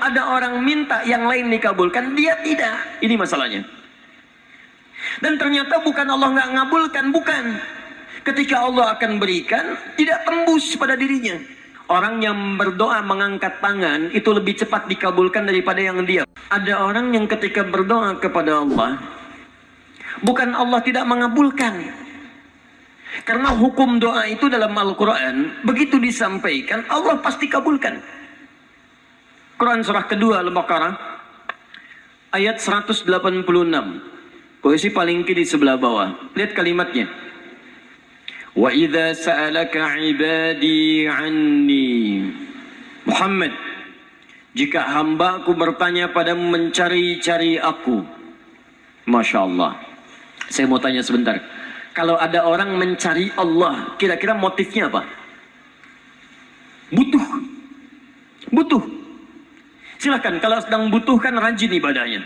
ada orang minta yang lain dikabulkan, dia tidak. Ini masalahnya. Dan ternyata bukan Allah nggak ngabulkan, bukan. Ketika Allah akan berikan, tidak tembus pada dirinya. Orang yang berdoa mengangkat tangan itu lebih cepat dikabulkan daripada yang diam. Ada orang yang ketika berdoa kepada Allah, bukan Allah tidak mengabulkan. Karena hukum doa itu dalam Al-Quran, begitu disampaikan, Allah pasti kabulkan. Quran surah kedua Al-Baqarah, ayat 186. Posisi paling kiri sebelah bawah. Lihat kalimatnya. Wa idza sa'alaka 'ibadi 'anni. Muhammad, jika hamba-Ku bertanya padamu mencari-cari aku. Masya Allah. Saya mau tanya sebentar. Kalau ada orang mencari Allah, kira-kira motifnya apa? Butuh. Butuh. Silakan, kalau sedang butuh kan rajin ibadahnya.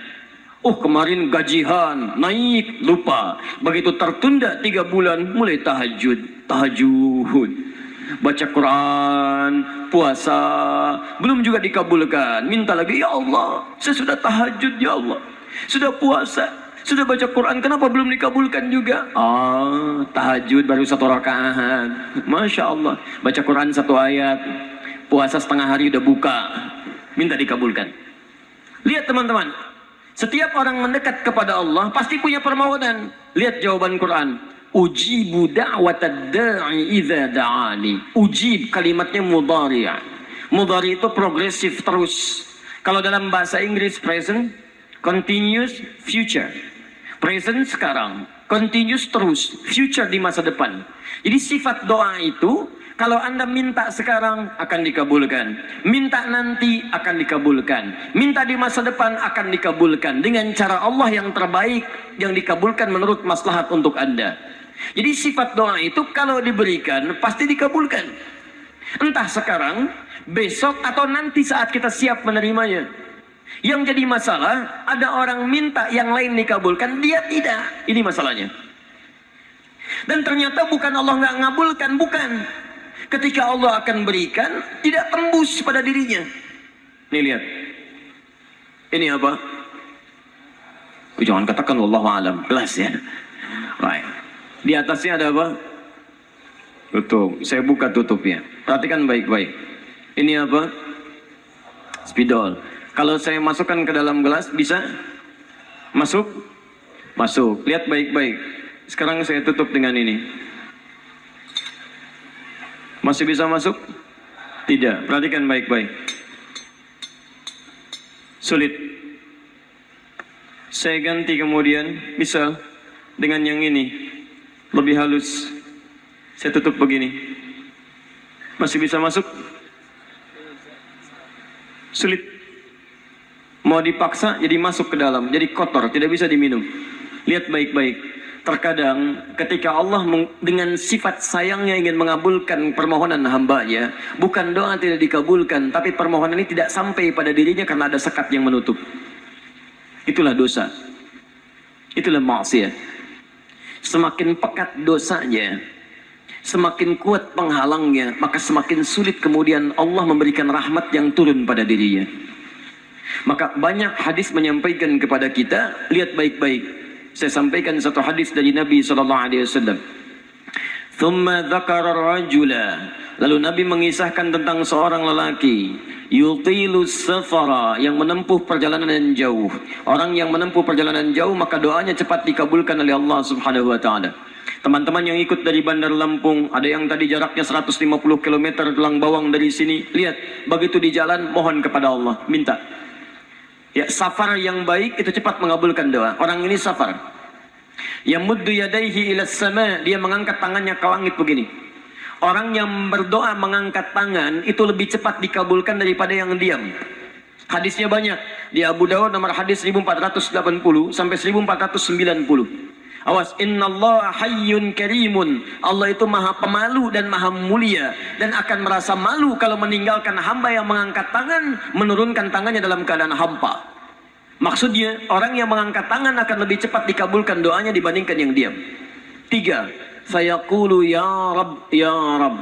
Oh, kemarin gajian naik, lupa. Begitu tertunda 3 bulan, mulai tahajud. Baca Quran, puasa, belum juga dikabulkan. Minta lagi, ya Allah, saya sudah tahajud, ya Allah. Sudah puasa, sudah baca Quran, kenapa belum dikabulkan juga? Tahajud baru 1 rakaat. Masya Allah. Baca Quran 1 ayat, puasa setengah hari udah buka. Minta dikabulkan. Lihat teman-teman, setiap orang mendekat kepada Allah pasti punya permohonan. Lihat jawaban Quran. Ujibu da'watad da'i idza da'ani. Ujib kalimatnya mudhari'. Mudhari' itu progresif terus. Kalau dalam bahasa Inggris present, continuous, future. Present sekarang, continuous terus, future di masa depan. Jadi sifat doa itu, kalau Anda minta sekarang akan dikabulkan, minta nanti akan dikabulkan, minta di masa depan akan dikabulkan dengan cara Allah yang terbaik yang dikabulkan menurut maslahat untuk Anda. Jadi sifat doa itu kalau diberikan pasti dikabulkan. Entah sekarang, besok atau nanti saat kita siap menerimanya. Yang jadi masalah, ada orang minta yang lain dikabulkan, dia tidak. Ini masalahnya. Dan ternyata bukan Allah nggak ngabulkan, bukan. Ketika Allah akan berikan, tidak tembus pada dirinya. Nih lihat. Ini apa? Jangan katakan wallahu alam. Kelas ya. Baik. Di atasnya ada apa? Tutup. Saya buka tutupnya. Perhatikan baik-baik. Ini apa? Spidol. Kalau saya masukkan ke dalam gelas, bisa? Masuk? Masuk. Lihat baik-baik. Sekarang saya tutup dengan ini. Masih bisa masuk? Tidak. Perhatikan baik-baik. Sulit. Saya ganti kemudian, bisa dengan yang ini. Lebih halus. Saya tutup begini. Masih bisa masuk? Sulit. Mau dipaksa jadi masuk ke dalam, jadi kotor, tidak bisa diminum. Lihat baik-baik. Terkadang ketika Allah dengan sifat sayangnya ingin mengabulkan permohonan hambanya, bukan doa tidak dikabulkan, tapi permohonan ini tidak sampai pada dirinya karena ada sekat yang menutup. Itulah dosa. Itulah maksiat. Semakin pekat dosanya, semakin kuat penghalangnya, maka semakin sulit kemudian Allah memberikan rahmat yang turun pada dirinya. Maka banyak hadis menyampaikan kepada kita, lihat baik-baik. Saya sampaikan satu hadis dari Nabi SAW. Thumma dzakara rajula. Lalu Nabi mengisahkan tentang seorang lelaki. Yutilu safara, yang menempuh perjalanan yang jauh. Orang yang menempuh perjalanan jauh, maka doanya cepat dikabulkan oleh Allah Subhanahu wa ta'ala. Teman-teman yang ikut dari Bandar Lampung, ada yang tadi jaraknya 150 km Tulang Bawang dari sini. Lihat, begitu di jalan, mohon kepada Allah, minta. Ya, safar yang baik itu cepat mengabulkan doa. Orang ini safar. Yamuddu yadaihi ila sama, dia mengangkat tangannya ke langit begini. Orang yang berdoa mengangkat tangan itu lebih cepat dikabulkan daripada yang diam. Hadisnya banyak. Di Abu Dawud nomor hadis 1480 sampai 1490. Awas, innallaha hayyun karimun. Allah itu maha pemalu dan maha mulia, dan akan merasa malu kalau meninggalkan hamba yang mengangkat tangan, menurunkan tangannya dalam keadaan hampa. Maksudnya, orang yang mengangkat tangan akan lebih cepat dikabulkan doanya dibandingkan yang diam. 3. Fayaqulu ya Rabb, ya Rabb.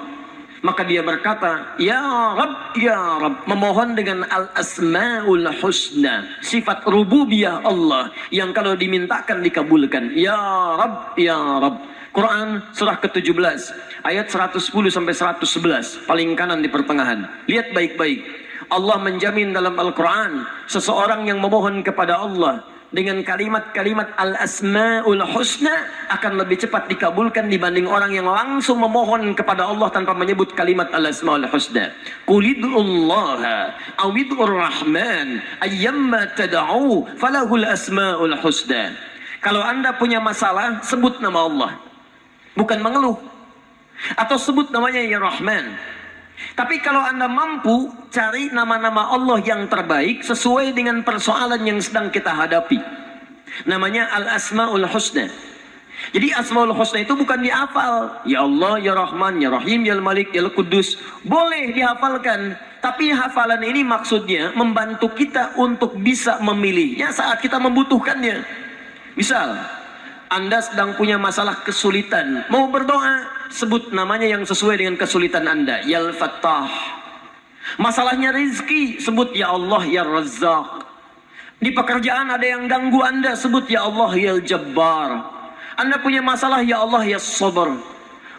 Maka dia berkata, Ya Rabb, memohon dengan al-asma'ul husna, sifat rububiyah Allah yang kalau dimintakan dikabulkan. Ya Rabb, Ya Rabb. Quran surah ke-17 ayat 110 sampai 111, paling kanan di pertengahan. Lihat baik-baik. Allah menjamin dalam Al-Quran seseorang yang memohon kepada Allah dengan kalimat-kalimat al-asma'ul husna akan lebih cepat dikabulkan dibanding orang yang langsung memohon kepada Allah tanpa menyebut kalimat al-asma'ul husna. Qulid'ullaha awid'ur rahman ayyamma tad'u falahul asma'ul husna. Kalau Anda punya masalah, sebut nama Allah, bukan mengeluh. Atau sebut namanya ya Rahman. Tapi kalau Anda mampu, cari nama-nama Allah yang terbaik sesuai dengan persoalan yang sedang kita hadapi. Namanya Al-Asma'ul Husna. Jadi Asma'ul Husna itu bukan dihafal. Ya Allah, Ya Rahman, Ya Rahim, Ya Malik, Ya Qudus. Boleh dihafalkan. Tapi hafalan ini maksudnya membantu kita untuk bisa memilihnya saat kita membutuhkannya. Misal, Anda sedang punya masalah kesulitan, mau berdoa, sebut namanya yang sesuai dengan kesulitan Anda. Ya Al-Fattah. Masalahnya rezeki, sebut Ya Allah, Ya Razzaq. Di pekerjaan ada yang ganggu Anda, sebut Ya Allah, Ya Jabbar. Anda punya masalah, Ya Allah, Ya Sabar.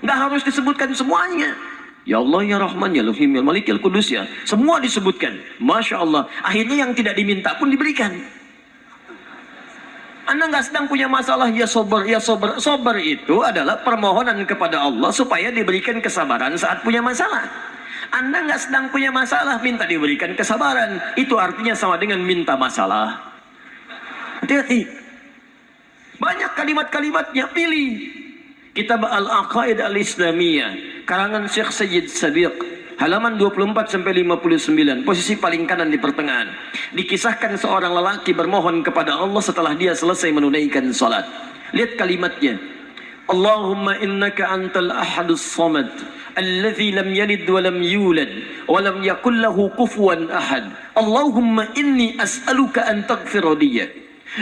Nggak harus disebutkan semuanya. Ya Allah, Ya Rahman, Ya Rahim, Ya Malik, Ya Qudus, ya. Semua disebutkan. Masya Allah. Akhirnya yang tidak diminta pun diberikan. Anda nggak sedang punya masalah, ya sober, ya sober. Sober itu adalah permohonan kepada Allah supaya diberikan kesabaran saat punya masalah. Anda nggak sedang punya masalah, minta diberikan kesabaran. Itu artinya sama dengan minta masalah. Hati-hati. Banyak kalimat-kalimatnya, pilih. Kitab Al-Aqaid Al-Islamiyah, karangan Syekh Sayyid Sabiq, halaman 24 sampai 59, posisi paling kanan di pertengahan. Dikisahkan seorang lelaki bermohon kepada Allah setelah dia selesai menunaikan salat. Lihat kalimatnya. Allahumma innaka antal ahadus samad alladzi lam yalid wa lam yulad wa lam yakul lahu kufuwan ahad. Allahumma inni as'aluka an taghfira li.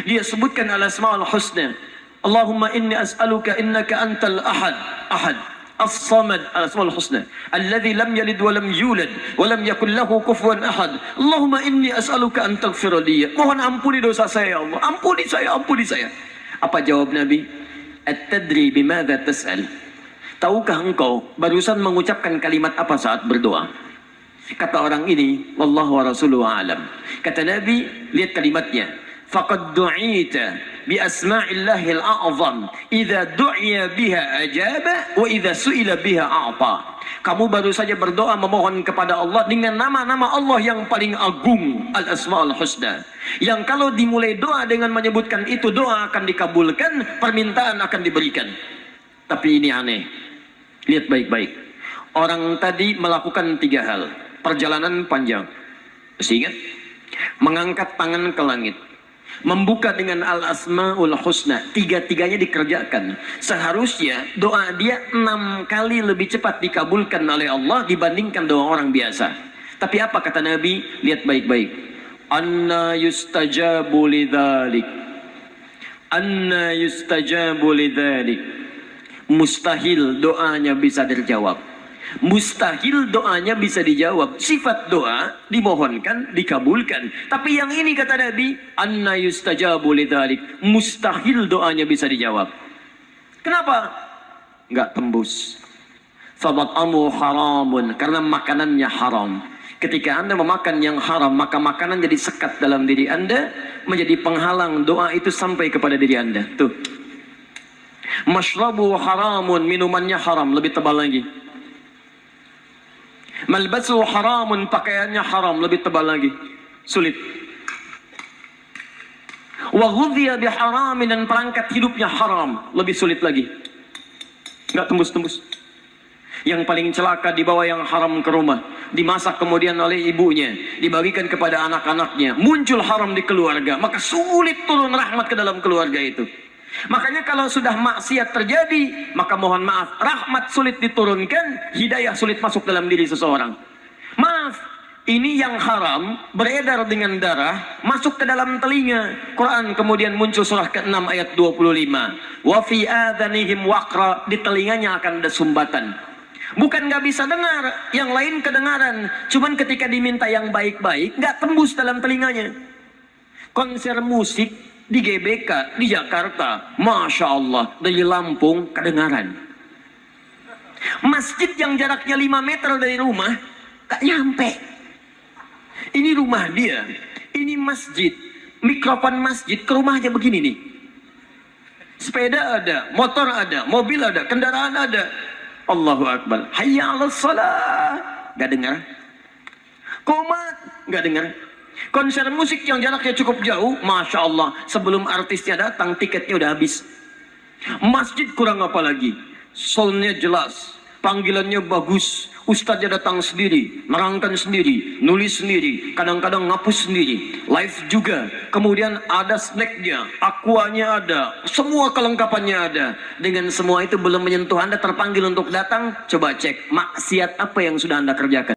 Dia sebutkan al-asmaul husna. Allahumma inni as'aluka innaka antal ahad As-Samad, Al-Asmaul Husna, alladzi lam yalid wa lam yulad wa lam yakul lahu kufuwan ahad. Allahumma inni as'aluka an taghfira li. Mohon ampuni dosa saya, ya Allah. Ampuni saya, ampuni saya. Apa jawab Nabi? At-tadri bimadza tas'al? Tahukah engkau barusan mengucapkan kalimat apa saat berdoa? Kata orang ini, wallahu wa rasuluhu a'lam. Kata Nabi, lihat kalimatnya. Faqad du'ita bi asma'illahil a'zam idza du'iya biha ajaba wa idza su'ila biha a'ta. Kamu baru saja berdoa memohon kepada Allah dengan nama-nama Allah yang paling agung, al-asma'ul husna, yang kalau dimulai doa dengan menyebutkan itu, doa akan dikabulkan, permintaan akan diberikan. Tapi ini aneh. Lihat baik-baik. Orang tadi melakukan 3 hal. Perjalanan panjang. Masih ingat? Mengangkat tangan ke langit, membuka dengan al-asma'ul husna, 3-tiganya dikerjakan. Seharusnya doa dia 6 kali lebih cepat dikabulkan oleh Allah dibandingkan doa orang biasa. Tapi apa kata Nabi? Lihat baik-baik. Anna yustajabu lidzalik. Anna yustajabu lidzalik. Mustahil doanya bisa terjawab. Mustahil doanya bisa dijawab. Sifat doa dimohonkan, dikabulkan. Tapi yang ini kata Nabi, anna yustajabu lidzalik. Mustahil doanya bisa dijawab. Kenapa? Enggak tembus. Famat'amu haramun, karena makanannya haram. Ketika Anda memakan yang haram, maka makanan jadi sekat dalam diri Anda, menjadi penghalang doa itu sampai kepada diri Anda. Tuh. Mashrabu haramun, minumannya haram, lebih tebal lagi. Malbasu haramun, pakaiannya haram, lebih tebal lagi. Sulit. Wa ghudhiya biharamin, dan perangkat hidupnya haram, lebih sulit lagi. Enggak tembus-tembus. Yang paling celaka dibawa yang haram ke rumah, dimasak kemudian oleh ibunya, dibagikan kepada anak-anaknya, muncul haram di keluarga, maka sulit turun rahmat ke dalam keluarga itu. Makanya kalau sudah maksiat terjadi, maka mohon maaf, rahmat sulit diturunkan, hidayah sulit masuk dalam diri seseorang. Maaf, ini yang haram beredar dengan darah, masuk ke dalam telinga. Quran kemudian muncul surah ke-6 ayat 25. Wa fi adhanihim waqra, di telinganya akan ada sumbatan. Bukan nggak bisa dengar, yang lain kedengaran. Cuman ketika diminta yang baik-baik, nggak tembus dalam telinganya. Konser musik di GBK, di Jakarta, Masya Allah, dari Lampung kedengaran. Masjid yang jaraknya 5 meter dari rumah, gak nyampe. Ini rumah dia, ini masjid, mikrofon masjid ke rumahnya begini nih. Sepeda ada, motor ada, mobil ada, kendaraan ada. Allahu Akbar. Hayya 'alas shalah. Gak dengar. Komat, gak dengar. Konser musik yang jaraknya cukup jauh, Masya Allah, sebelum artisnya datang, tiketnya udah habis. Masjid kurang apa lagi? Soundnya jelas, panggilannya bagus, ustadznya datang sendiri, nerangkan sendiri, nulis sendiri, kadang-kadang ngapus sendiri, live juga. Kemudian ada snacknya, aquanya ada, semua kelengkapannya ada. Dengan semua itu belum menyentuh Anda terpanggil untuk datang, coba cek maksiat apa yang sudah Anda kerjakan.